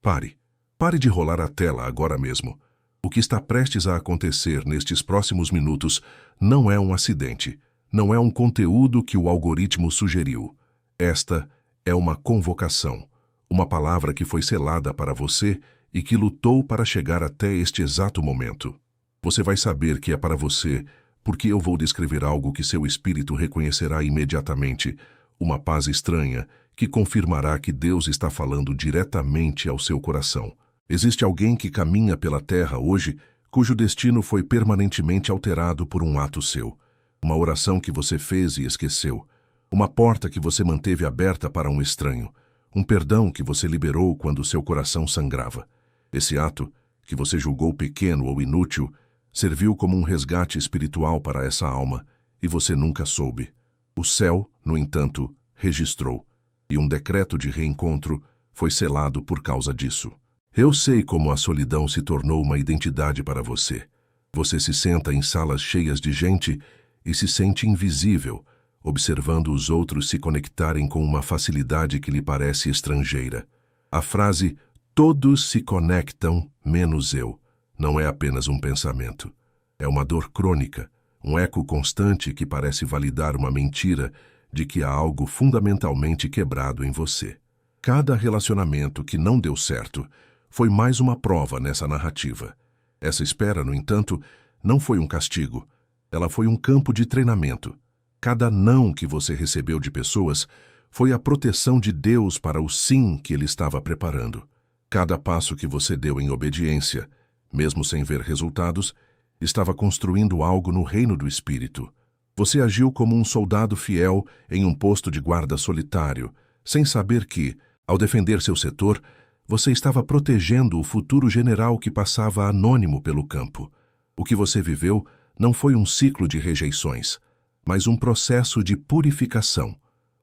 Pare. Pare de rolar a tela agora mesmo. O que está prestes a acontecer nestes próximos minutos não é um acidente, não é um conteúdo que o algoritmo sugeriu. Esta é uma convocação, uma palavra que foi selada para você e que lutou para chegar até este exato momento. Você vai saber que é para você, porque eu vou descrever algo que seu espírito reconhecerá imediatamente, uma paz estranha que confirmará que Deus está falando diretamente ao seu coração. Existe alguém que caminha pela terra hoje cujo destino foi permanentemente alterado por um ato seu, uma oração que você fez e esqueceu, uma porta que você manteve aberta para um estranho, um perdão que você liberou quando seu coração sangrava. Esse ato, que você julgou pequeno ou inútil, serviu como um resgate espiritual para essa alma, e você nunca soube. O céu, no entanto, registrou, e um decreto de reencontro foi selado por causa disso. Eu sei como a solidão se tornou uma identidade para você. Você se senta em salas cheias de gente e se sente invisível, observando os outros se conectarem com uma facilidade que lhe parece estrangeira. A frase "todos se conectam, menos eu" não é apenas um pensamento. É uma dor crônica, um eco constante que parece validar uma mentira de que há algo fundamentalmente quebrado em você. Cada relacionamento que não deu certo foi mais uma prova nessa narrativa. Essa espera, no entanto, não foi um castigo. Ela foi um campo de treinamento. Cada não que você recebeu de pessoas foi a proteção de Deus para o sim que Ele estava preparando. Cada passo que você deu em obediência, mesmo sem ver resultados, estava construindo algo no reino do Espírito. Você agiu como um soldado fiel em um posto de guarda solitário, sem saber que, ao defender seu setor, você estava protegendo o futuro general que passava anônimo pelo campo. O que você viveu não foi um ciclo de rejeições, mas um processo de purificação.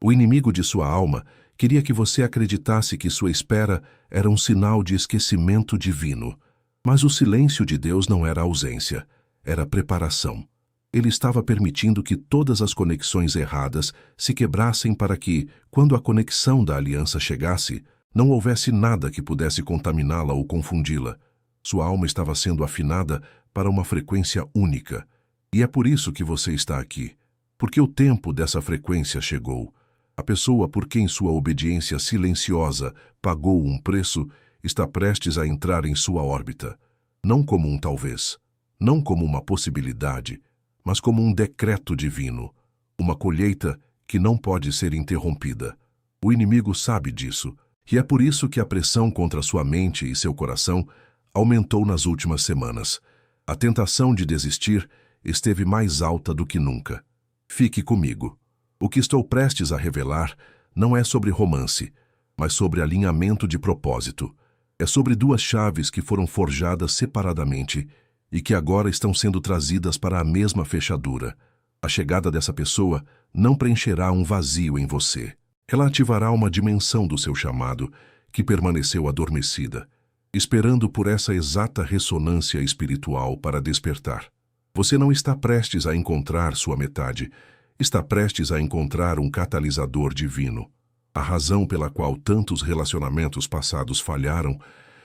O inimigo de sua alma queria que você acreditasse que sua espera era um sinal de esquecimento divino. Mas o silêncio de Deus não era ausência, era preparação. Ele estava permitindo que todas as conexões erradas se quebrassem para que, quando a conexão da aliança chegasse, não houvesse nada que pudesse contaminá-la ou confundi-la. Sua alma estava sendo afinada para uma frequência única. E é por isso que você está aqui. Porque o tempo dessa frequência chegou. A pessoa por quem sua obediência silenciosa pagou um preço está prestes a entrar em sua órbita. Não como um talvez, não como uma possibilidade, mas como um decreto divino. Uma colheita que não pode ser interrompida. O inimigo sabe disso. E é por isso que a pressão contra sua mente e seu coração aumentou nas últimas semanas. A tentação de desistir esteve mais alta do que nunca. Fique comigo. O que estou prestes a revelar não é sobre romance, mas sobre alinhamento de propósito. É sobre duas chaves que foram forjadas separadamente e que agora estão sendo trazidas para a mesma fechadura. A chegada dessa pessoa não preencherá um vazio em você. Ela ativará uma dimensão do seu chamado que permaneceu adormecida, esperando por essa exata ressonância espiritual para despertar. Você não está prestes a encontrar sua metade, está prestes a encontrar um catalisador divino. A razão pela qual tantos relacionamentos passados falharam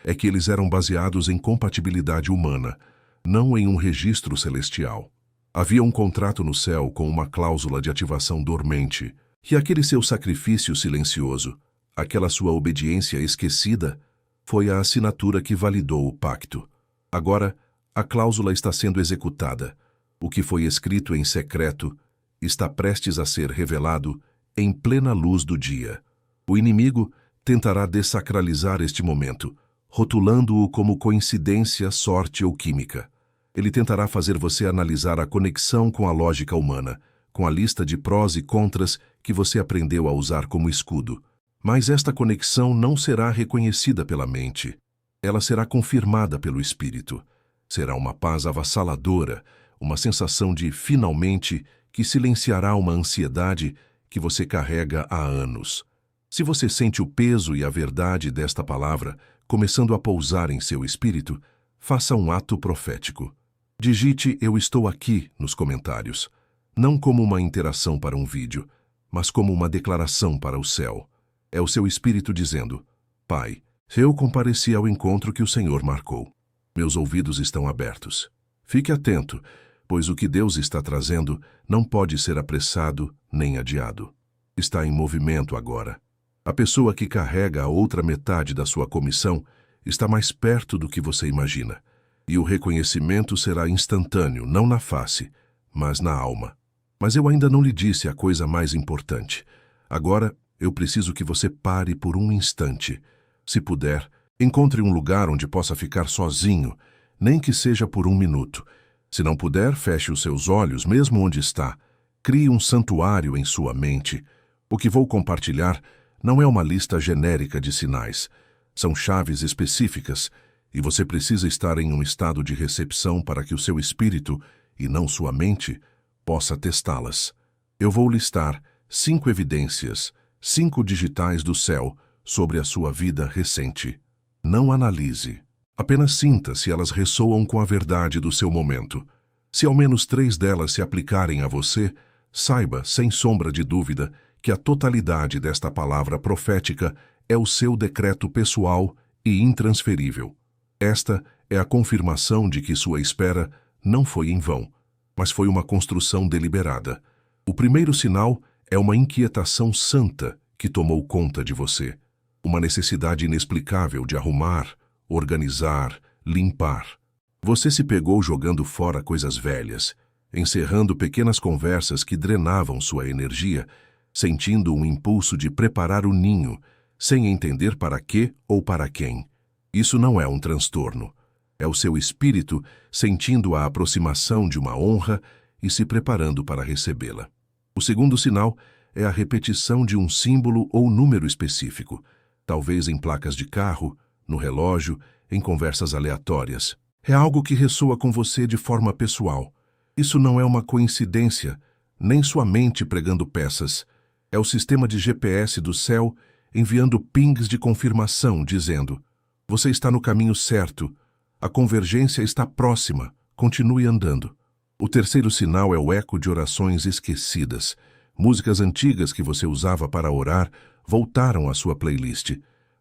é que eles eram baseados em compatibilidade humana, não em um registro celestial. Havia um contrato no céu com uma cláusula de ativação dormente, e aquele seu sacrifício silencioso, aquela sua obediência esquecida, foi a assinatura que validou o pacto. Agora, a cláusula está sendo executada. O que foi escrito em secreto está prestes a ser revelado em plena luz do dia. O inimigo tentará dessacralizar este momento, rotulando-o como coincidência, sorte ou química. Ele tentará fazer você analisar a conexão com a lógica humana, com a lista de prós e contras que você aprendeu a usar como escudo. Mas esta conexão não será reconhecida pela mente. Ela será confirmada pelo espírito. Será uma paz avassaladora, uma sensação de finalmente que silenciará uma ansiedade que você carrega há anos. Se você sente o peso e a verdade desta palavra começando a pousar em seu espírito, faça um ato profético. Digite "Eu estou aqui" nos comentários. Não como uma interação para um vídeo, mas como uma declaração para o céu. É o seu espírito dizendo: Pai, Eu compareci ao encontro que o Senhor marcou. Meus ouvidos estão abertos. Fique atento, pois o que Deus está trazendo não pode ser apressado nem adiado. Está em movimento agora. A pessoa que carrega a outra metade da sua comissão está mais perto do que você imagina. E o reconhecimento será instantâneo, não na face, mas na alma. Mas eu ainda não lhe disse a coisa mais importante. Agora, eu preciso que você pare por um instante. Se puder, encontre um lugar onde possa ficar sozinho, nem que seja por um minuto. Se não puder, feche os seus olhos, mesmo onde está. Crie um santuário em sua mente. O que vou compartilhar não é uma lista genérica de sinais. São chaves específicas, e você precisa estar em um estado de recepção para que o seu espírito, e não sua mente, possa testá-las. Eu vou listar 5 evidências, 5 digitais do céu sobre a sua vida recente. Não analise. Apenas sinta se elas ressoam com a verdade do seu momento. Se ao menos 3 delas se aplicarem a você, saiba, sem sombra de dúvida, que a totalidade desta palavra profética é o seu decreto pessoal e intransferível. Esta é a confirmação de que sua espera não foi em vão, mas foi uma construção deliberada. O primeiro sinal é uma inquietação santa que tomou conta de você. Uma necessidade inexplicável de arrumar, organizar, limpar. Você se pegou jogando fora coisas velhas, encerrando pequenas conversas que drenavam sua energia, sentindo um impulso de preparar o ninho, sem entender para quê ou para quem. Isso não é um transtorno. É o seu espírito sentindo a aproximação de uma honra e se preparando para recebê-la. O segundo sinal é a repetição de um símbolo ou número específico, talvez em placas de carro, no relógio, em conversas aleatórias. É algo que ressoa com você de forma pessoal. Isso não é uma coincidência, nem sua mente pregando peças. É o sistema de GPS do céu enviando pings de confirmação, dizendo: você está no caminho certo, a convergência está próxima, continue andando. O terceiro sinal é o eco de orações esquecidas. Músicas antigas que você usava para orar voltaram à sua playlist.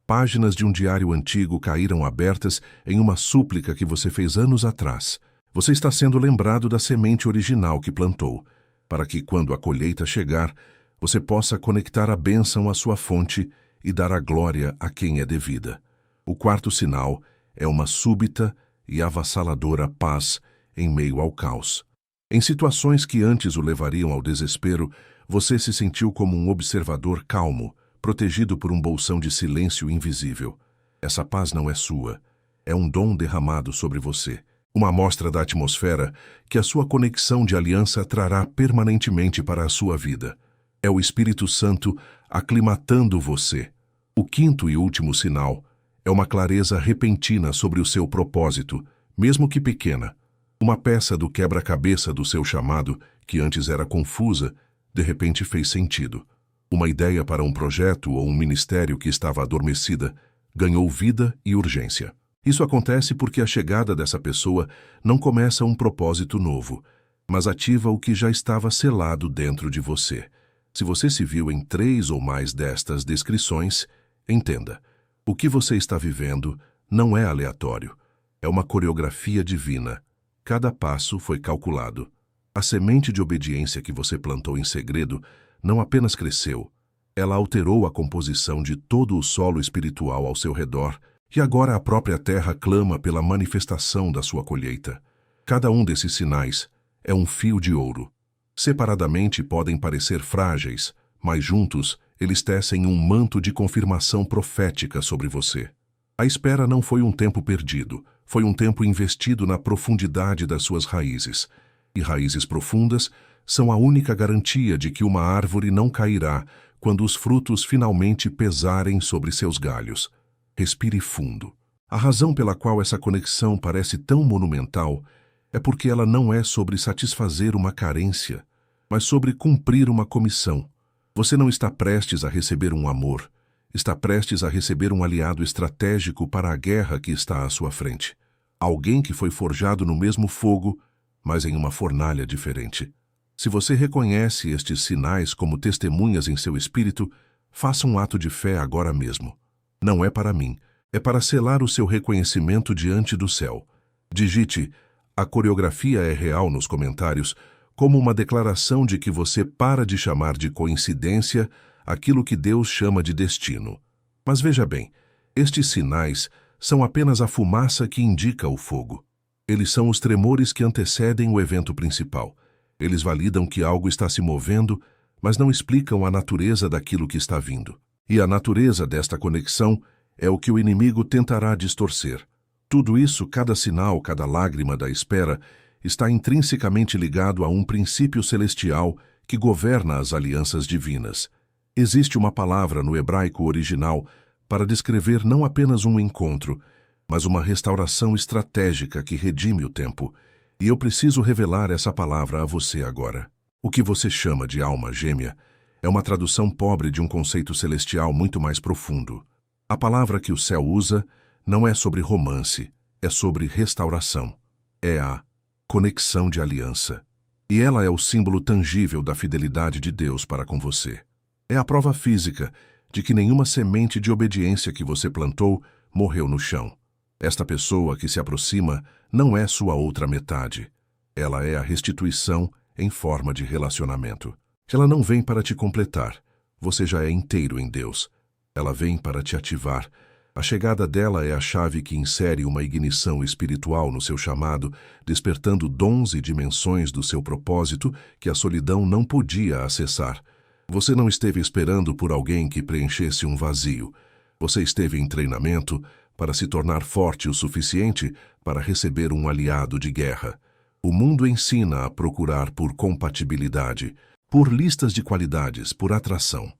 Páginas de um diário antigo caíram abertas em uma súplica que você fez anos atrás. Você está sendo lembrado da semente original que plantou, para que, quando a colheita chegar, você possa conectar a bênção à sua fonte e dar a glória a quem é devida. O quarto sinal é uma súbita e avassaladora paz em meio ao caos. Em situações que antes o levariam ao desespero, você se sentiu como um observador calmo, protegido por um bolsão de silêncio invisível. Essa paz não é sua, é um dom derramado sobre você, uma amostra da atmosfera que a sua conexão de aliança trará permanentemente para a sua vida. É o Espírito Santo aclimatando você. O quinto e último sinal é uma clareza repentina sobre o seu propósito, mesmo que pequena. Uma peça do quebra-cabeça do seu chamado, que antes era confusa, de repente fez sentido. Uma ideia para um projeto ou um ministério que estava adormecida ganhou vida e urgência. Isso acontece porque a chegada dessa pessoa não começa um propósito novo, mas ativa o que já estava selado dentro de você. Se você se viu em 3 ou mais destas descrições, entenda, o que você está vivendo não é aleatório, é uma coreografia divina. Cada passo foi calculado. A semente de obediência que você plantou em segredo não apenas cresceu, ela alterou a composição de todo o solo espiritual ao seu redor, e agora a própria terra clama pela manifestação da sua colheita. Cada um desses sinais é um fio de ouro. Separadamente podem parecer frágeis, mas juntos eles tecem um manto de confirmação profética sobre você. A espera não foi um tempo perdido, foi um tempo investido na profundidade das suas raízes. E raízes profundas são a única garantia de que uma árvore não cairá quando os frutos finalmente pesarem sobre seus galhos. Respire fundo. A razão pela qual essa conexão parece tão monumental é porque ela não é sobre satisfazer uma carência, mas sobre cumprir uma comissão. Você não está prestes a receber um amor, está prestes a receber um aliado estratégico para a guerra que está à sua frente. Alguém que foi forjado no mesmo fogo, mas em uma fornalha diferente. Se você reconhece estes sinais como testemunhas em seu espírito, faça um ato de fé agora mesmo. Não é para mim, É para selar o seu reconhecimento diante do céu. Digite: a coreografia é real nos comentários, como uma declaração de que você para de chamar de coincidência aquilo que Deus chama de destino. Mas veja bem, estes sinais são apenas a fumaça que indica o fogo. Eles são os tremores que antecedem o evento principal. Eles validam que algo está se movendo, mas não explicam a natureza daquilo que está vindo. E a natureza desta conexão é o que o inimigo tentará distorcer. Tudo isso, cada sinal, cada lágrima da espera, está intrinsecamente ligado a um princípio celestial que governa as alianças divinas. Existe uma palavra no hebraico original para descrever não apenas um encontro, mas uma restauração estratégica que redime o tempo. E eu preciso revelar essa palavra a você agora. O que você chama de alma gêmea é uma tradução pobre de um conceito celestial muito mais profundo. A palavra que o céu usa não é sobre romance, é sobre restauração. É a conexão de aliança. E ela é o símbolo tangível da fidelidade de Deus para com você. É a prova física de que nenhuma semente de obediência que você plantou morreu no chão. Esta pessoa que se aproxima não é sua outra metade. Ela é a restituição em forma de relacionamento. Ela não vem para te completar. Você já é inteiro em Deus. Ela vem para te ativar. A chegada dela é a chave que insere uma ignição espiritual no seu chamado, despertando dons e dimensões do seu propósito que a solidão não podia acessar. Você não esteve esperando por alguém que preenchesse um vazio. Você esteve em treinamento para se tornar forte o suficiente para receber um aliado de guerra. O mundo ensina a procurar por compatibilidade, por listas de qualidades, por atração.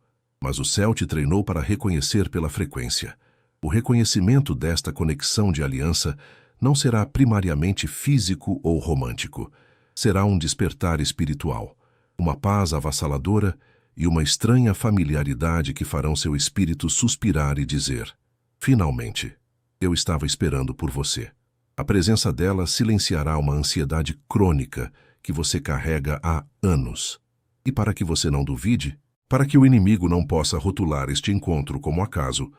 Mas o céu te treinou para reconhecer pela frequência. O reconhecimento desta conexão de aliança não será primariamente físico ou romântico. Será um despertar espiritual, uma paz avassaladora e uma estranha familiaridade que farão seu espírito suspirar e dizer: finalmente, eu estava esperando por você. A presença dela silenciará uma ansiedade crônica que você carrega há anos. E para que você não duvide, para que o inimigo não possa rotular este encontro como acaso,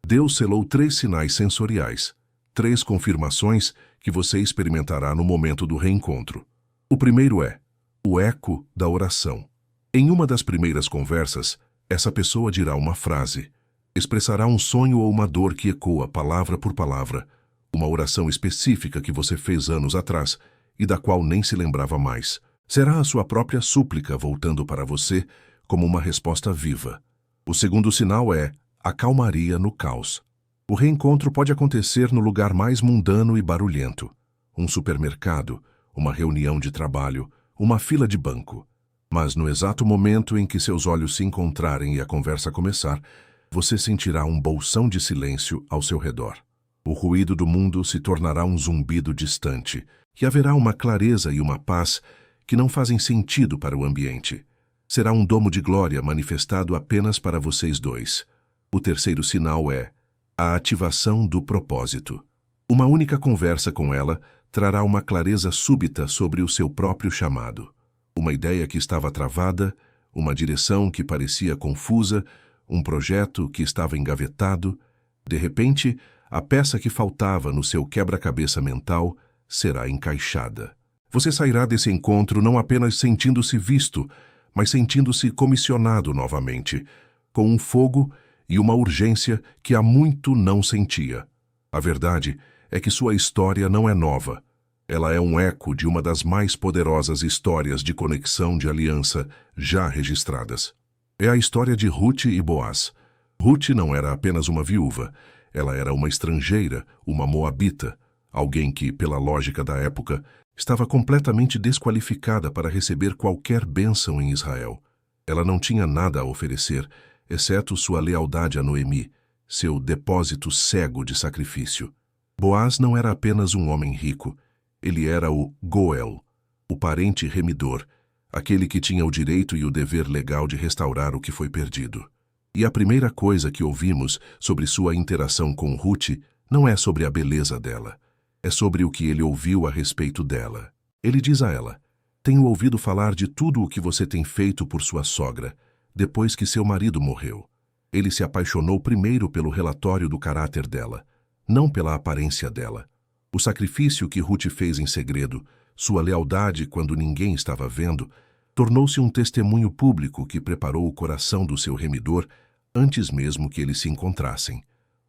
Deus selou 3 sinais sensoriais, 3 confirmações que você experimentará no momento do reencontro. O primeiro é o eco da oração. Em uma das primeiras conversas, essa pessoa dirá uma frase, expressará um sonho ou uma dor que ecoa palavra por palavra, uma oração específica que você fez anos atrás e da qual nem se lembrava mais. Será a sua própria súplica voltando para você como uma resposta viva. O segundo sinal é a calmaria no caos. O reencontro pode acontecer no lugar mais mundano e barulhento. Um supermercado, uma reunião de trabalho, uma fila de banco. Mas no exato momento em que seus olhos se encontrarem e a conversa começar, você sentirá um bolsão de silêncio ao seu redor. O ruído do mundo se tornará um zumbido distante, e haverá uma clareza e uma paz que não fazem sentido para o ambiente. Será um domo de glória manifestado apenas para vocês dois. O terceiro sinal é a ativação do propósito. Uma única conversa com ela trará uma clareza súbita sobre o seu próprio chamado. Uma ideia que estava travada, uma direção que parecia confusa, um projeto que estava engavetado. De repente, a peça que faltava no seu quebra-cabeça mental será encaixada. Você sairá desse encontro não apenas sentindo-se visto, mas sentindo-se comissionado novamente, com um fogo e uma urgência que há muito não sentia. A verdade é que sua história não é nova. Ela é um eco de uma das mais poderosas histórias de conexão de aliança já registradas. É a história de Ruth e Boaz. Ruth não era apenas uma viúva, ela era uma estrangeira, uma moabita, alguém que, pela lógica da época, estava completamente desqualificada para receber qualquer bênção em Israel. Ela não tinha nada a oferecer, exceto sua lealdade a Noemi, seu depósito cego de sacrifício. Boaz não era apenas um homem rico, ele era o Goel, o parente remidor, aquele que tinha o direito e o dever legal de restaurar o que foi perdido. E a primeira coisa que ouvimos sobre sua interação com Ruth não é sobre a beleza dela, é sobre o que ele ouviu a respeito dela. Ele diz a ela: tenho ouvido falar de tudo o que você tem feito por sua sogra, depois que seu marido morreu. Ele se apaixonou primeiro pelo relatório do caráter dela, não pela aparência dela. O sacrifício que Ruth fez em segredo, sua lealdade quando ninguém estava vendo, tornou-se um testemunho público que preparou o coração do seu remidor antes mesmo que eles se encontrassem.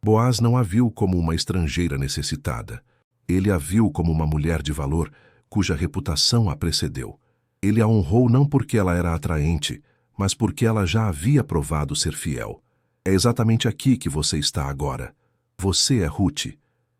Boaz não a viu como uma estrangeira necessitada. Ele a viu como uma mulher de valor, cuja reputação a precedeu. Ele a honrou não porque ela era atraente, mas porque ela já havia provado ser fiel. É exatamente aqui que você está agora. Você é Ruth.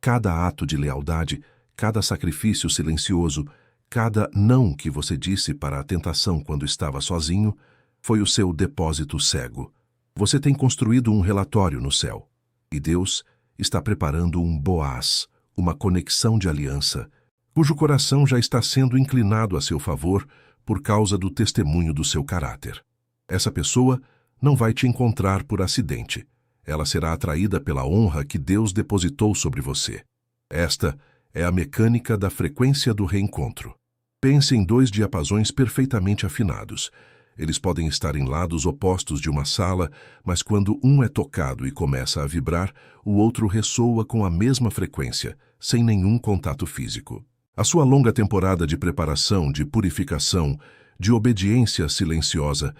Cada ato de lealdade, cada sacrifício silencioso, cada não que você disse para a tentação quando estava sozinho, foi o seu depósito cego. Você tem construído um relatório no céu. E Deus está preparando um Boaz, uma conexão de aliança, cujo coração já está sendo inclinado a seu favor por causa do testemunho do seu caráter. Essa pessoa não vai te encontrar por acidente. Ela será atraída pela honra que Deus depositou sobre você. Esta é a mecânica da frequência do reencontro. Pense em dois diapasões perfeitamente afinados. Eles podem estar em lados opostos de uma sala, mas quando um é tocado e começa a vibrar, o outro ressoa com a mesma frequência, sem nenhum contato físico. A sua longa temporada de preparação, de purificação, de obediência silenciosa,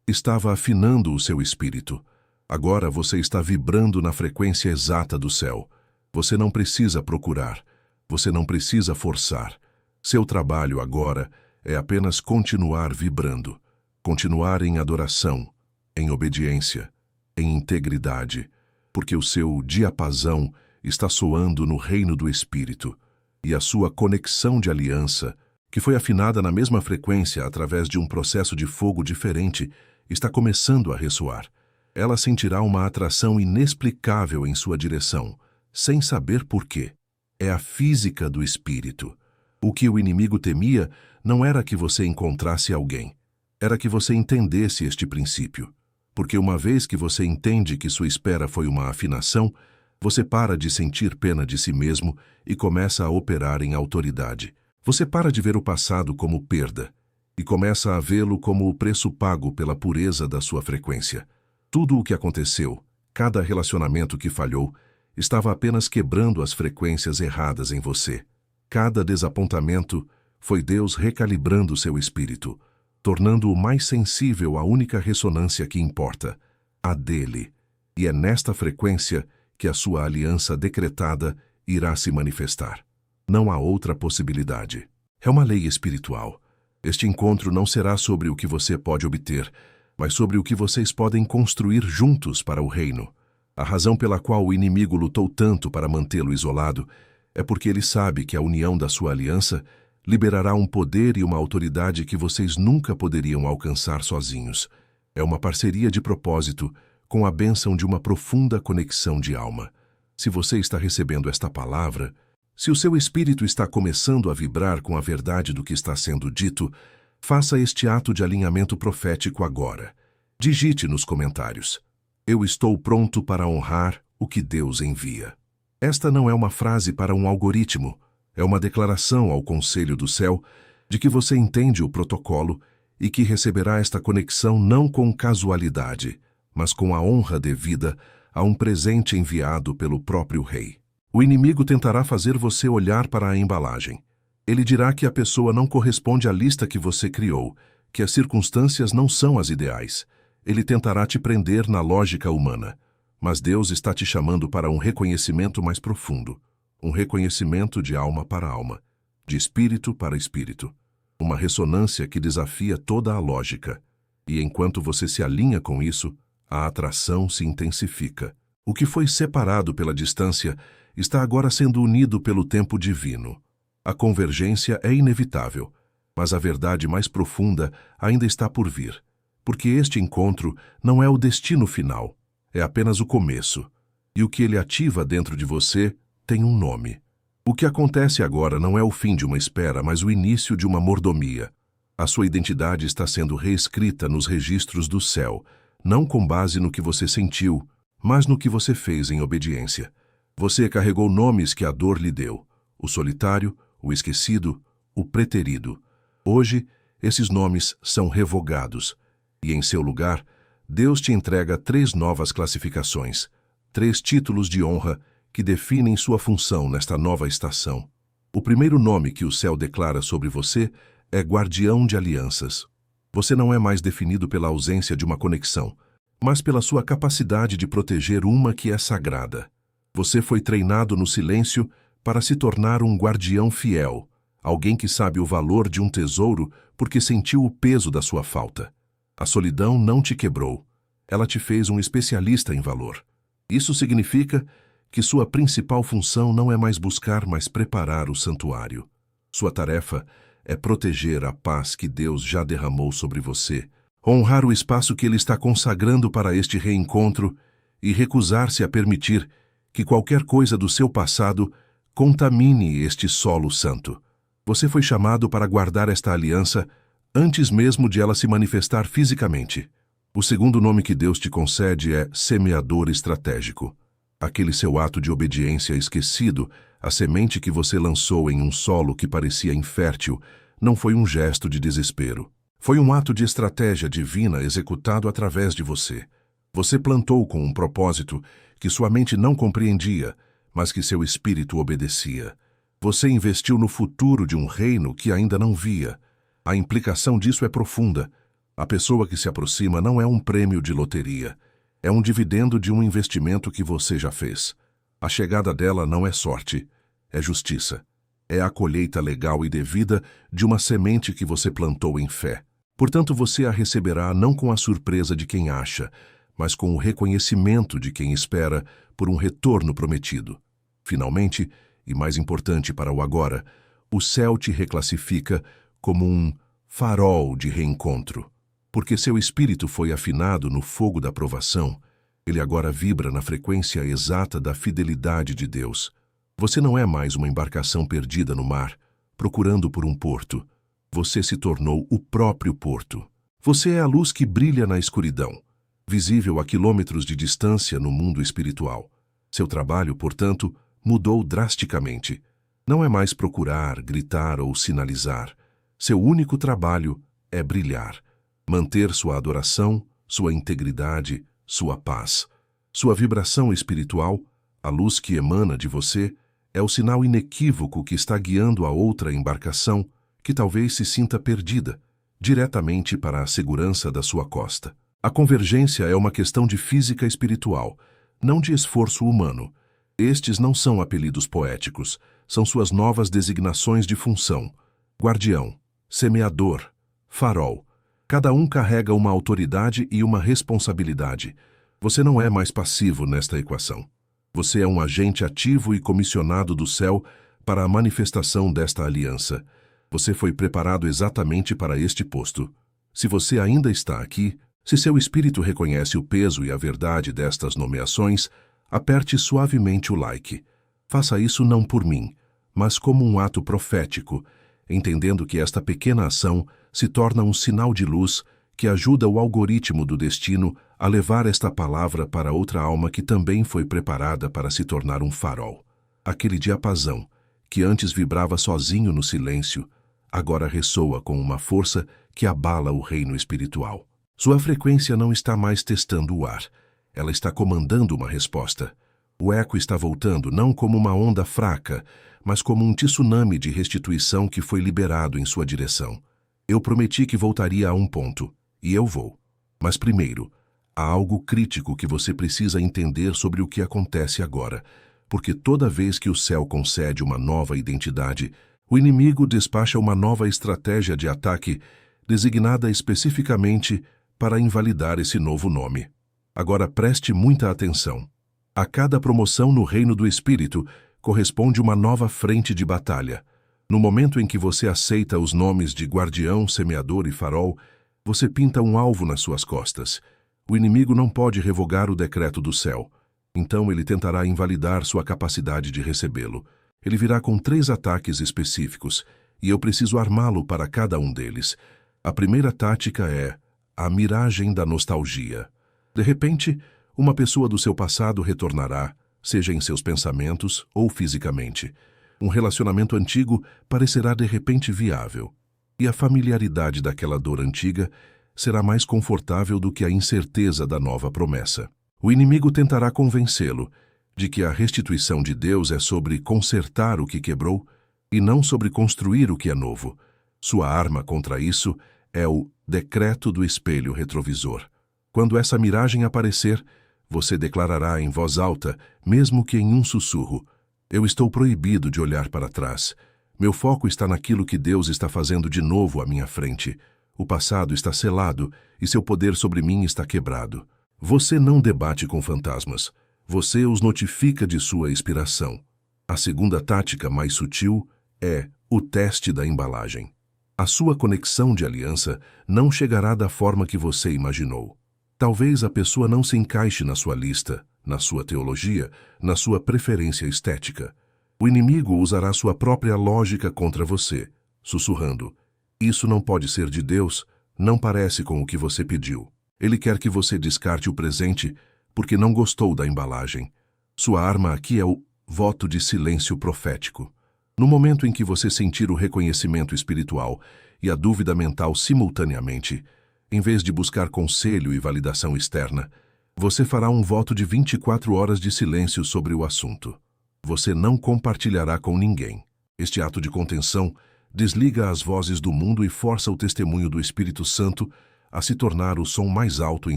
estava afinando o seu espírito. Agora você está vibrando na frequência exata do céu. Você não precisa procurar. Você não precisa forçar. Seu trabalho agora é apenas continuar vibrando. Continuar em adoração, em obediência, em integridade, porque o seu diapasão está soando no reino do Espírito, e a sua conexão de aliança, que foi afinada na mesma frequência através de um processo de fogo diferente, está começando a ressoar. Ela sentirá uma atração inexplicável em sua direção, sem saber por quê. É a física do Espírito. O que o inimigo temia não era que você encontrasse alguém. Era que você entendesse este princípio, porque uma vez que você entende que sua espera foi uma afinação, você para de sentir pena de si mesmo e começa a operar em autoridade. Você para de ver o passado como perda e começa a vê-lo como o preço pago pela pureza da sua frequência. Tudo o que aconteceu, cada relacionamento que falhou, estava apenas quebrando as frequências erradas em você. Cada desapontamento foi Deus recalibrando seu espírito, tornando-o mais sensível à única ressonância que importa, a dele. E é nesta frequência que a sua aliança decretada irá se manifestar. Não há outra possibilidade. É uma lei espiritual. Este encontro não será sobre o que você pode obter, mas sobre o que vocês podem construir juntos para o reino. A razão pela qual o inimigo lutou tanto para mantê-lo isolado é porque ele sabe que a união da sua aliança liberará um poder e uma autoridade que vocês nunca poderiam alcançar sozinhos. É uma parceria de propósito, com a bênção de uma profunda conexão de alma. Se você está recebendo esta palavra, se o seu espírito está começando a vibrar com a verdade do que está sendo dito, faça este ato de alinhamento profético agora. Digite nos comentários: eu estou pronto para honrar o que Deus envia. Esta não é uma frase para um algoritmo. É uma declaração ao Conselho do Céu de que você entende o protocolo e que receberá esta conexão não com casualidade, mas com a honra devida a um presente enviado pelo próprio Rei. O inimigo tentará fazer você olhar para a embalagem. Ele dirá que a pessoa não corresponde à lista que você criou, que as circunstâncias não são as ideais. Ele tentará te prender na lógica humana. Mas Deus está te chamando para um reconhecimento mais profundo. Um reconhecimento de alma para alma, de espírito para espírito. Uma ressonância que desafia toda a lógica. E enquanto você se alinha com isso, a atração se intensifica. O que foi separado pela distância está agora sendo unido pelo tempo divino. A convergência é inevitável, mas a verdade mais profunda ainda está por vir. Porque este encontro não é o destino final, é apenas o começo. E o que ele ativa dentro de você tem um nome. O que acontece agora não é o fim de uma espera, mas o início de uma mordomia. A sua identidade está sendo reescrita nos registros do céu, não com base no que você sentiu, mas no que você fez em obediência. Você carregou nomes que a dor lhe deu: o solitário, o esquecido, o preterido. Hoje, esses nomes são revogados, e em seu lugar, Deus te entrega 3 novas classificações, 3 títulos de honra que definem sua função nesta nova estação. O primeiro nome que o céu declara sobre você é Guardião de Alianças. Você não é mais definido pela ausência de uma conexão, mas pela sua capacidade de proteger uma que é sagrada. Você foi treinado no silêncio para se tornar um guardião fiel, alguém que sabe o valor de um tesouro porque sentiu o peso da sua falta. A solidão não te quebrou, ela te fez um especialista em valor. Isso significa que sua principal função não é mais buscar, mas preparar o santuário. Sua tarefa é proteger a paz que Deus já derramou sobre você, honrar o espaço que Ele está consagrando para este reencontro e recusar-se a permitir que qualquer coisa do seu passado contamine este solo santo. Você foi chamado para guardar esta aliança antes mesmo de ela se manifestar fisicamente. O segundo nome que Deus te concede é Semeador Estratégico. Aquele seu ato de obediência esquecido, a semente que você lançou em um solo que parecia infértil, não foi um gesto de desespero. Foi um ato de estratégia divina executado através de você. Você plantou com um propósito que sua mente não compreendia, mas que seu espírito obedecia. Você investiu no futuro de um reino que ainda não via. A implicação disso é profunda. A pessoa que se aproxima não é um prêmio de loteria. É um dividendo de um investimento que você já fez. A chegada dela não é sorte, é justiça. É a colheita legal e devida de uma semente que você plantou em fé. Portanto, você a receberá não com a surpresa de quem acha, mas com o reconhecimento de quem espera por um retorno prometido. Finalmente, e mais importante para o agora, o céu te reclassifica como um farol de reencontro. Porque seu espírito foi afinado no fogo da provação, ele agora vibra na frequência exata da fidelidade de Deus. Você não é mais uma embarcação perdida no mar, procurando por um porto. Você se tornou o próprio porto. Você é a luz que brilha na escuridão, visível a quilômetros de distância no mundo espiritual. Seu trabalho, portanto, mudou drasticamente. Não é mais procurar, gritar ou sinalizar. Seu único trabalho é brilhar. Manter sua adoração, sua integridade, sua paz. Sua vibração espiritual, a luz que emana de você, é o sinal inequívoco que está guiando a outra embarcação que talvez se sinta perdida, diretamente para a segurança da sua costa. A convergência é uma questão de física espiritual, não de esforço humano. Estes não são apelidos poéticos, são suas novas designações de função. Guardião, semeador, farol. Cada um carrega uma autoridade e uma responsabilidade. Você não é mais passivo nesta equação. Você é um agente ativo e comissionado do céu para a manifestação desta aliança. Você foi preparado exatamente para este posto. Se você ainda está aqui, se seu espírito reconhece o peso e a verdade destas nomeações, aperte suavemente o like. Faça isso não por mim, mas como um ato profético, entendendo que esta pequena ação se torna um sinal de luz que ajuda o algoritmo do destino a levar esta palavra para outra alma que também foi preparada para se tornar um farol. Aquele diapasão, que antes vibrava sozinho no silêncio, agora ressoa com uma força que abala o reino espiritual. Sua frequência não está mais testando o ar, ela está comandando uma resposta. O eco está voltando não como uma onda fraca, mas como um tsunami de restituição que foi liberado em sua direção. Eu prometi que voltaria a um ponto, e eu vou. Mas primeiro, há algo crítico que você precisa entender sobre o que acontece agora, porque toda vez que o céu concede uma nova identidade, o inimigo despacha uma nova estratégia de ataque designada especificamente para invalidar esse novo nome. Agora preste muita atenção. A cada promoção no reino do Espírito corresponde uma nova frente de batalha. No momento em que você aceita os nomes de guardião, semeador e farol, você pinta um alvo nas suas costas. O inimigo não pode revogar o decreto do céu. Então ele tentará invalidar sua capacidade de recebê-lo. Ele virá com 3 ataques específicos, e eu preciso armá-lo para cada um deles. A primeira tática é a miragem da nostalgia. De repente, uma pessoa do seu passado retornará, seja em seus pensamentos ou fisicamente. Um relacionamento antigo parecerá de repente viável, e a familiaridade daquela dor antiga será mais confortável do que a incerteza da nova promessa. O inimigo tentará convencê-lo, de que a restituição de Deus é sobre consertar o que quebrou e não sobre construir o que é novo. Sua arma contra isso é o decreto do espelho retrovisor. Quando essa miragem aparecer, você declarará em voz alta, mesmo que em um sussurro: eu estou proibido de olhar para trás. Meu foco está naquilo que Deus está fazendo de novo à minha frente. O passado está selado e seu poder sobre mim está quebrado. Você não debate com fantasmas. Você os notifica de sua inspiração. A segunda tática, mais sutil, é o teste da embalagem. A sua conexão de aliança não chegará da forma que você imaginou. Talvez a pessoa não se encaixe na sua lista, na sua teologia, na sua preferência estética. O inimigo usará sua própria lógica contra você, sussurrando: isso não pode ser de Deus, não parece com o que você pediu. Ele quer que você descarte o presente porque não gostou da embalagem. Sua arma aqui é o voto de silêncio profético. No momento em que você sentir o reconhecimento espiritual e a dúvida mental simultaneamente, em vez de buscar conselho e validação externa, você fará um voto de 24 horas de silêncio sobre o assunto. Você não compartilhará com ninguém. Este ato de contenção desliga as vozes do mundo e força o testemunho do Espírito Santo a se tornar o som mais alto em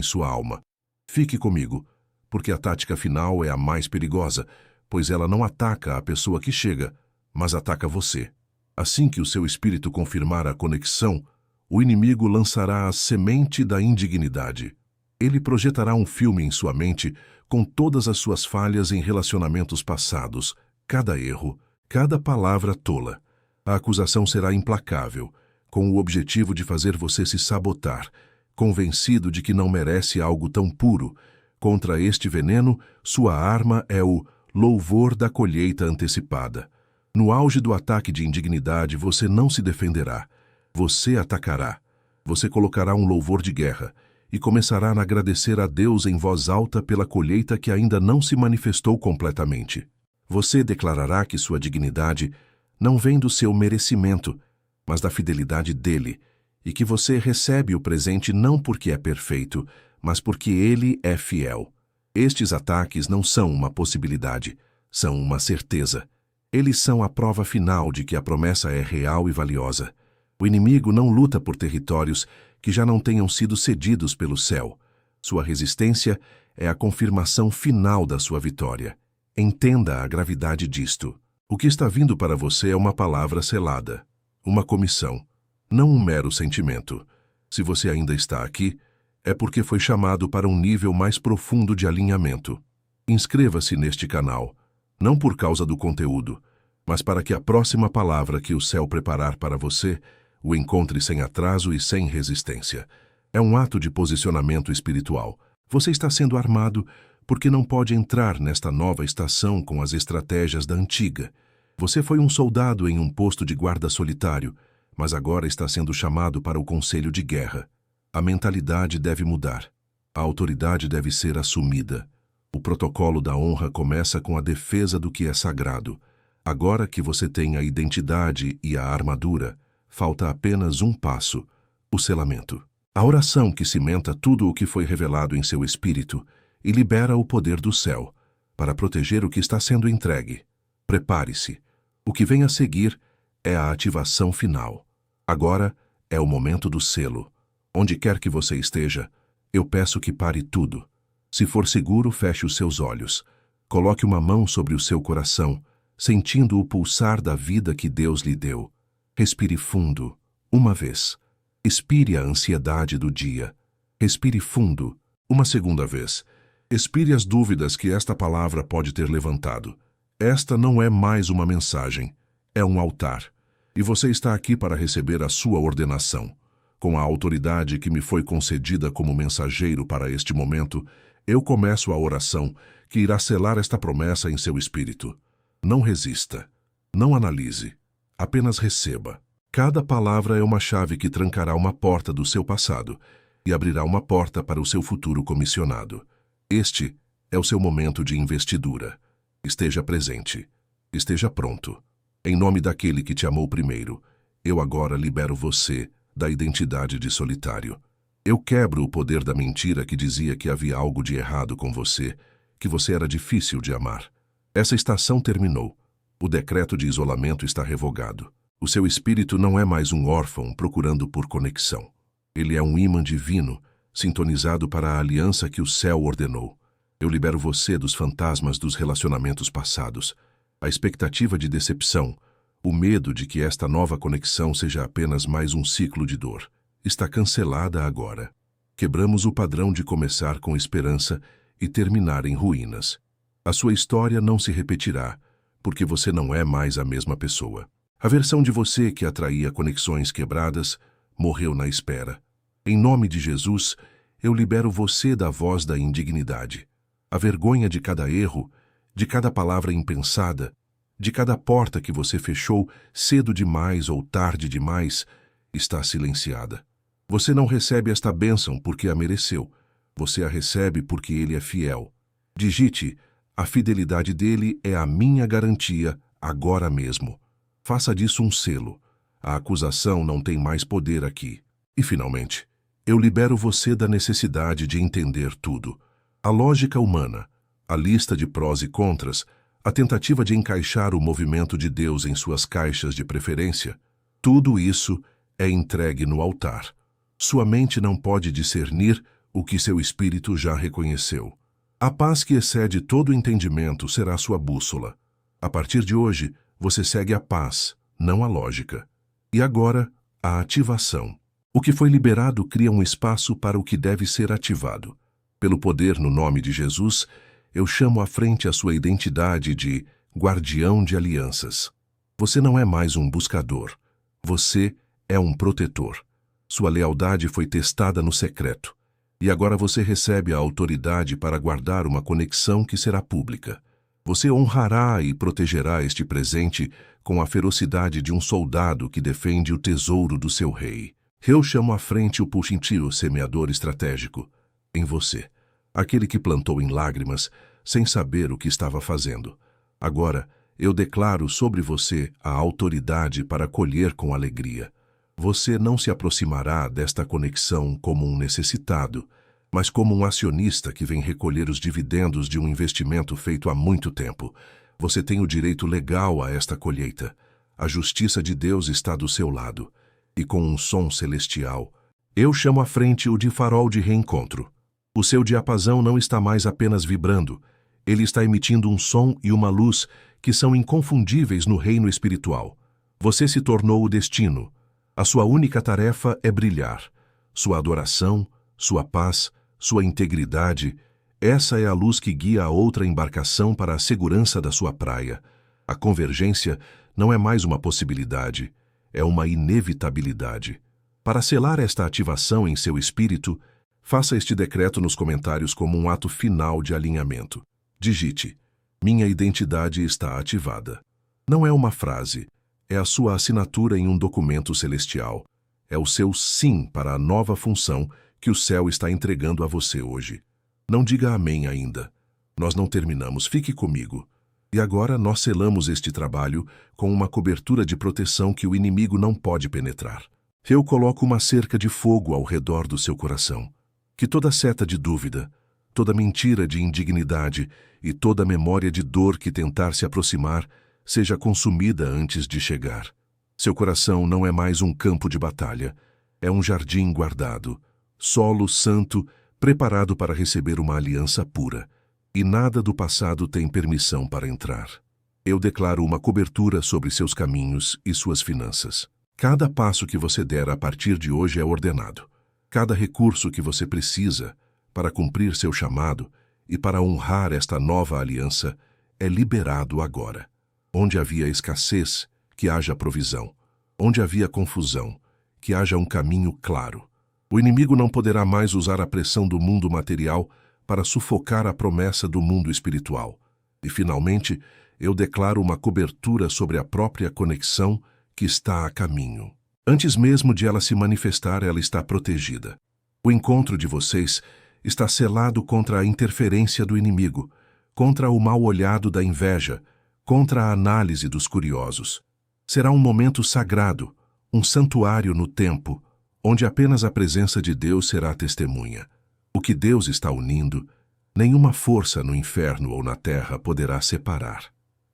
sua alma. Fique comigo, porque a tática final é a mais perigosa, pois ela não ataca a pessoa que chega, mas ataca você. Assim que o seu espírito confirmar a conexão, o inimigo lançará a semente da indignidade. Ele projetará um filme em sua mente com todas as suas falhas em relacionamentos passados, cada erro, cada palavra tola. A acusação será implacável, com o objetivo de fazer você se sabotar, convencido de que não merece algo tão puro. Contra este veneno, sua arma é o louvor da colheita antecipada. No auge do ataque de indignidade, você não se defenderá. Você atacará. Você colocará um louvor de guerra e começará a agradecer a Deus em voz alta pela colheita que ainda não se manifestou completamente. Você declarará que sua dignidade não vem do seu merecimento, mas da fidelidade dele, e que você recebe o presente não porque é perfeito, mas porque ele é fiel. Estes ataques não são uma possibilidade, são uma certeza. Eles são a prova final de que a promessa é real e valiosa. O inimigo não luta por territórios que já não tenham sido cedidos pelo céu. Sua resistência é a confirmação final da sua vitória. Entenda a gravidade disto. O que está vindo para você é uma palavra selada, uma comissão, não um mero sentimento. Se você ainda está aqui, é porque foi chamado para um nível mais profundo de alinhamento. Inscreva-se neste canal, não por causa do conteúdo, mas para que a próxima palavra que o céu preparar para você o encontre sem atraso e sem resistência. É um ato de posicionamento espiritual. Você está sendo armado porque não pode entrar nesta nova estação com as estratégias da antiga. Você foi um soldado em um posto de guarda solitário, mas agora está sendo chamado para o conselho de guerra. A mentalidade deve mudar. A autoridade deve ser assumida. O protocolo da honra começa com a defesa do que é sagrado. Agora que você tem a identidade e a armadura, falta apenas um passo: o selamento. A oração que cimenta tudo o que foi revelado em seu espírito e libera o poder do céu para proteger o que está sendo entregue. Prepare-se. O que vem a seguir é a ativação final. Agora é o momento do selo. Onde quer que você esteja, eu peço que pare tudo. Se for seguro, feche os seus olhos. Coloque uma mão sobre o seu coração, sentindo o pulsar da vida que Deus lhe deu. Respire fundo, uma vez. Expire a ansiedade do dia. Respire fundo, uma segunda vez. Expire as dúvidas que esta palavra pode ter levantado. Esta não é mais uma mensagem, é um altar. E você está aqui para receber a sua ordenação. Com a autoridade que me foi concedida como mensageiro para este momento, eu começo a oração que irá selar esta promessa em seu espírito. Não resista, não analise, apenas receba. Cada palavra é uma chave que trancará uma porta do seu passado e abrirá uma porta para o seu futuro comissionado. Este é o seu momento de investidura. Esteja presente, esteja pronto. Em nome daquele que te amou primeiro, eu agora libero você da identidade de solitário. Eu quebro o poder da mentira que dizia que havia algo de errado com você, que você era difícil de amar. Essa estação terminou. O decreto de isolamento está revogado. O seu espírito não é mais um órfão procurando por conexão. Ele é um ímã divino, sintonizado para a aliança que o céu ordenou. Eu libero você dos fantasmas dos relacionamentos passados, a expectativa de decepção, o medo de que esta nova conexão seja apenas mais um ciclo de dor. Está cancelada agora. Quebramos o padrão de começar com esperança e terminar em ruínas. A sua história não se repetirá, porque você não é mais a mesma pessoa. A versão de você que atraía conexões quebradas morreu na espera. Em nome de Jesus, eu libero você da voz da indignidade. A vergonha de cada erro, de cada palavra impensada, de cada porta que você fechou cedo demais ou tarde demais, está silenciada. Você não recebe esta bênção porque a mereceu. Você a recebe porque ele é fiel. Digite: a fidelidade dele é a minha garantia agora mesmo. Faça disso um selo. A acusação não tem mais poder aqui. E, finalmente, eu libero você da necessidade de entender tudo. A lógica humana, a lista de prós e contras, a tentativa de encaixar o movimento de Deus em suas caixas de preferência, tudo isso é entregue no altar. Sua mente não pode discernir o que seu espírito já reconheceu. A paz que excede todo entendimento será sua bússola. A partir de hoje, você segue a paz, não a lógica. E agora, a ativação. O que foi liberado cria um espaço para o que deve ser ativado. Pelo poder no nome de Jesus, eu chamo à frente a sua identidade de guardião de alianças. Você não é mais um buscador. Você é um protetor. Sua lealdade foi testada no secreto. E agora você recebe a autoridade para guardar uma conexão que será pública. Você honrará e protegerá este presente com a ferocidade de um soldado que defende o tesouro do seu rei. Eu chamo à frente o Puxintio, semeador estratégico, em você, aquele que plantou em lágrimas, sem saber o que estava fazendo. Agora, eu declaro sobre você a autoridade para colher com alegria. Você não se aproximará desta conexão como um necessitado, mas como um acionista que vem recolher os dividendos de um investimento feito há muito tempo. Você tem o direito legal a esta colheita. A justiça de Deus está do seu lado. E com um som celestial, eu chamo à frente o de farol de reencontro. O seu diapasão não está mais apenas vibrando, ele está emitindo um som e uma luz que são inconfundíveis no reino espiritual. Você se tornou o destino. A sua única tarefa é brilhar. Sua adoração, sua paz, sua integridade, essa é a luz que guia a outra embarcação para a segurança da sua praia. A convergência não é mais uma possibilidade, é uma inevitabilidade. Para selar esta ativação em seu espírito, faça este decreto nos comentários como um ato final de alinhamento. Digite: minha identidade está ativada. Não é uma frase, é a sua assinatura em um documento celestial. É o seu sim para a nova função que o céu está entregando a você hoje. Não diga amém ainda. Nós não terminamos, fique comigo. E agora nós selamos este trabalho com uma cobertura de proteção que o inimigo não pode penetrar. Eu coloco uma cerca de fogo ao redor do seu coração. Que toda seta de dúvida, toda mentira de indignidade e toda memória de dor que tentar se aproximar seja consumida antes de chegar. Seu coração não é mais um campo de batalha, é um jardim guardado, solo santo, preparado para receber uma aliança pura. E nada do passado tem permissão para entrar. Eu declaro uma cobertura sobre seus caminhos e suas finanças. Cada passo que você der a partir de hoje é ordenado. Cada recurso que você precisa para cumprir seu chamado e para honrar esta nova aliança é liberado agora. Onde havia escassez, que haja provisão. Onde havia confusão, que haja um caminho claro. O inimigo não poderá mais usar a pressão do mundo material para sufocar a promessa do mundo espiritual. E, finalmente, eu declaro uma cobertura sobre a própria conexão que está a caminho. Antes mesmo de ela se manifestar, ela está protegida. O encontro de vocês está selado contra a interferência do inimigo, contra o mal olhado da inveja, contra a análise dos curiosos. Será um momento sagrado, um santuário no tempo, onde apenas a presença de Deus será testemunha. O que Deus está unindo, Nenhuma força no inferno ou na terra poderá separar.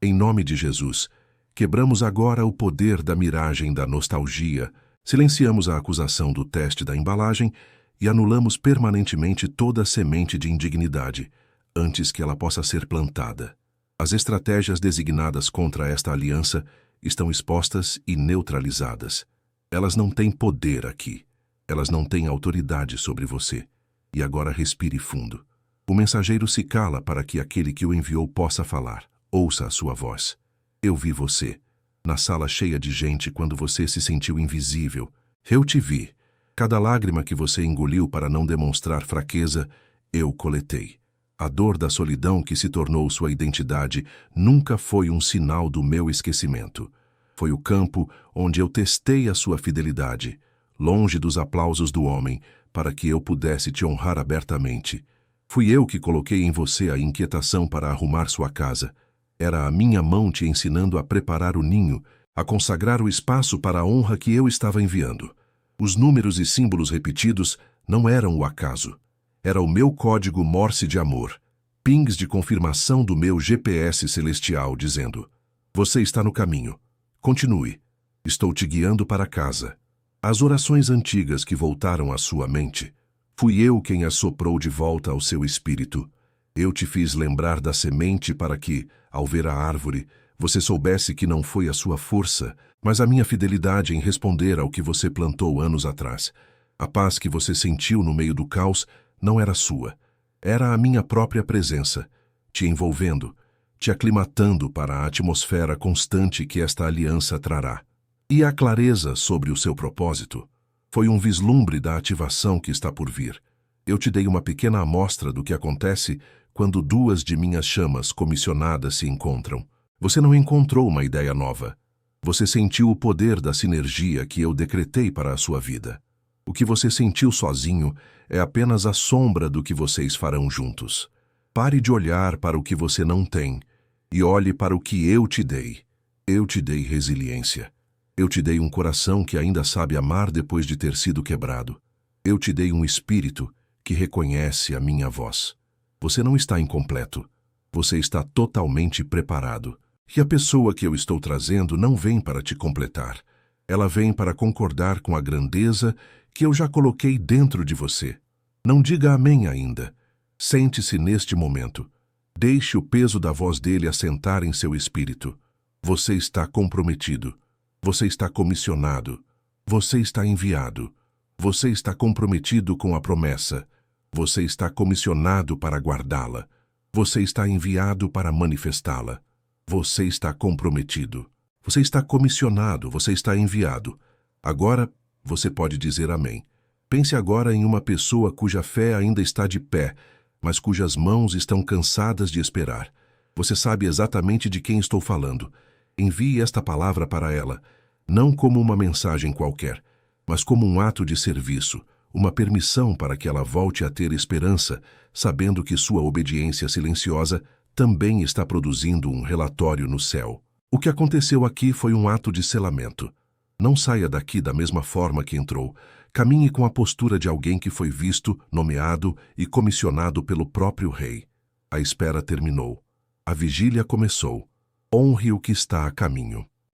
Em nome de Jesus, quebramos agora o poder da miragem da nostalgia, silenciamos a acusação do teste da embalagem e anulamos permanentemente toda a semente de indignidade, antes que ela possa ser plantada. As estratégias designadas contra esta aliança estão expostas e neutralizadas. Elas não têm poder aqui. Elas não têm autoridade sobre você. E agora respire fundo. O mensageiro se cala para que aquele que o enviou possa falar. Ouça a sua voz. Eu vi você, na sala cheia de gente quando você se sentiu invisível. Eu te vi. Cada lágrima que você engoliu para não demonstrar fraqueza, eu coletei. A dor da solidão que se tornou sua identidade nunca foi um sinal do meu esquecimento. Foi o campo onde eu testei a sua fidelidade, longe dos aplausos do homem, para que eu pudesse te honrar abertamente. Fui eu que coloquei em você a inquietação para arrumar sua casa. Era a minha mão te ensinando a preparar o ninho, a consagrar o espaço para a honra que eu estava enviando. Os números e símbolos repetidos não eram o acaso. Era o meu código Morse de amor, pings de confirmação do meu GPS celestial dizendo: você está no caminho. Continue. Estou te guiando para casa. As orações antigas que voltaram à sua mente, fui eu quem as soprou de volta ao seu espírito. Eu te fiz lembrar da semente para que, ao ver a árvore, você soubesse que não foi a sua força, mas a minha fidelidade em responder ao que você plantou anos atrás. A paz que você sentiu no meio do caos não era sua. Era a minha própria presença, te envolvendo, te aclimatando para a atmosfera constante que esta aliança trará. E a clareza sobre o seu propósito foi um vislumbre da ativação que está por vir. Eu te dei uma pequena amostra do que acontece quando duas de minhas chamas comissionadas se encontram. Você não encontrou uma ideia nova. Você sentiu o poder da sinergia que eu decretei para a sua vida. O que você sentiu sozinho é apenas a sombra do que vocês farão juntos. Pare de olhar para o que você não tem e olhe para o que eu te dei. Eu te dei resiliência. Eu te dei um coração que ainda sabe amar depois de ter sido quebrado. Eu te dei um espírito que reconhece a minha voz. Você não está incompleto. Você está totalmente preparado. E a pessoa que eu estou trazendo não vem para te completar. Ela vem para concordar com a grandeza que eu já coloquei dentro de você. Não diga amém ainda. Sente-se neste momento. Deixe o peso da voz dele assentar em seu espírito. Você está comprometido. Você está comissionado. Você está enviado. Você está comprometido com a promessa. Você está comissionado para guardá-la. Você está enviado para manifestá-la. Você está comprometido. Você está comissionado. Você está enviado. Agora, você pode dizer amém. Pense agora em uma pessoa cuja fé ainda está de pé, mas cujas mãos estão cansadas de esperar. Você sabe exatamente de quem estou falando. Envie esta palavra para ela, não como uma mensagem qualquer, mas como um ato de serviço, uma permissão para que ela volte a ter esperança, sabendo que sua obediência silenciosa também está produzindo um relatório no céu. O que aconteceu aqui foi um ato de selamento. Não saia daqui da mesma forma que entrou. Caminhe com a postura de alguém que foi visto, nomeado e comissionado pelo próprio rei. A espera terminou. A vigília começou. Honre o que está a caminho.